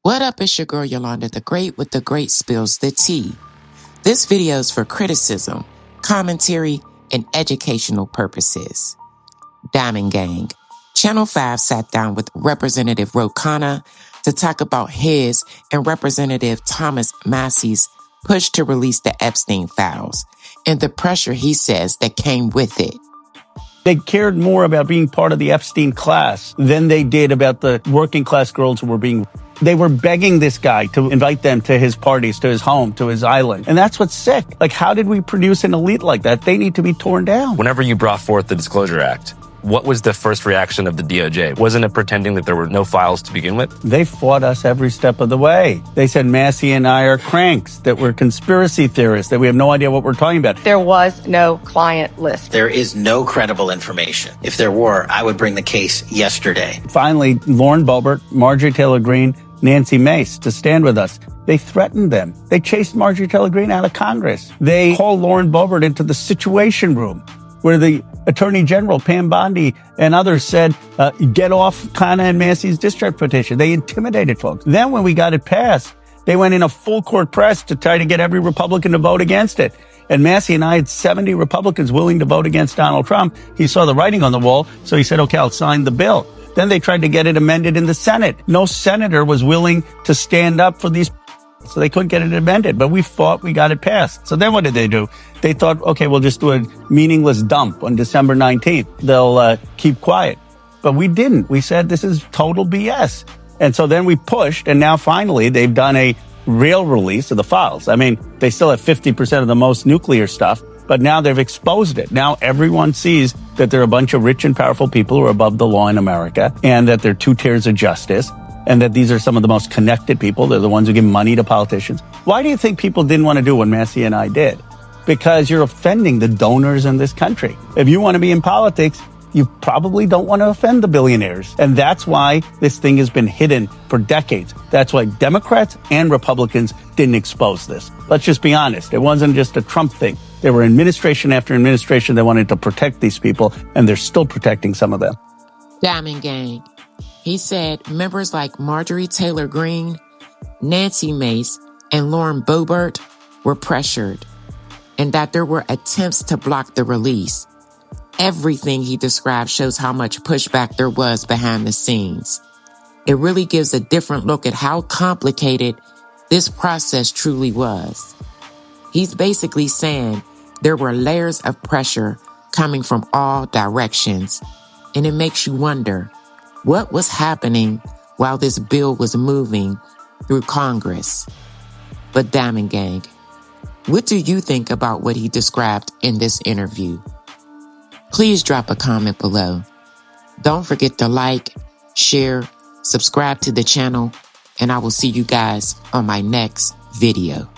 What up, it's your girl Yolanda the Great with the Great Spills the Tea. This video is for criticism, commentary, and educational purposes. Diamond Gang. Channel 5 sat down with Representative Ro Khanna to talk about his and Representative Thomas Massie's push to release the Epstein files and the pressure he says that came with it. They cared more about being part of the Epstein class than they did about the working class girls who were being... They were begging this guy to invite them to his parties, to his home, to his island. And that's what's sick. Like, how did we produce an elite like that? They need to be torn down. Whenever you brought forth the Disclosure Act, what was the first reaction of the DOJ? Wasn't it pretending that there were no files to begin with? They fought us every step of the way. They said Massie and I are cranks, that we're conspiracy theorists, that we have no idea what we're talking about. There was no client list. There is no credible information. If there were, I would bring the case yesterday. Finally, Lauren Boebert, Marjorie Taylor Greene, Nancy Mace to stand with us. They threatened them. They chased Marjorie Taylor Greene out of Congress. They called Lauren Boebert into the Situation Room, where the Attorney General, Pam Bondi, and others said, get off Khanna and Massie's discharge petition. They intimidated folks. Then when we got it passed, they went in a full court press to try to get every Republican to vote against it. And Massie and I had 70 Republicans willing to vote against Donald Trump. He saw the writing on the wall, so he said, okay, I'll sign the bill. Then they tried to get it amended in the Senate. No senator was willing to stand up for these, so they couldn't get it amended. But we fought, we got it passed. So then what did they do? They thought, okay, we'll just do a meaningless dump on December 19th. They'll keep quiet. But we didn't. We said this is total BS. And so then we pushed, and now finally they've done a real release of the files. I mean, they still have 50% of the most nuclear stuff, but now they've exposed it. Now everyone sees that there are a bunch of rich and powerful people who are above the law in America, and that there are two tiers of justice, and that these are some of the most connected people. They're the ones who give money to politicians. Why do you think people didn't want to do what Massie and I did? Because you're offending the donors in this country. If you want to be in politics, you probably don't want to offend the billionaires. And that's why this thing has been hidden for decades. That's why Democrats and Republicans didn't expose this. Let's just be honest. It wasn't just a Trump thing. There were administration after administration that wanted to protect these people, and they're still protecting some of them. Diamond Gang. He said members like Marjorie Taylor Greene, Nancy Mace, and Lauren Boebert were pressured, and that there were attempts to block the release. Everything he described shows how much pushback there was behind the scenes. It really gives a different look at how complicated this process truly was. He's basically saying there were layers of pressure coming from all directions, and it makes you wonder what was happening while this bill was moving through Congress. But Diamond Gang, what do you think about what he described in this interview? Please drop a comment below. Don't forget to like, share, subscribe to the channel, and I will see you guys on my next video.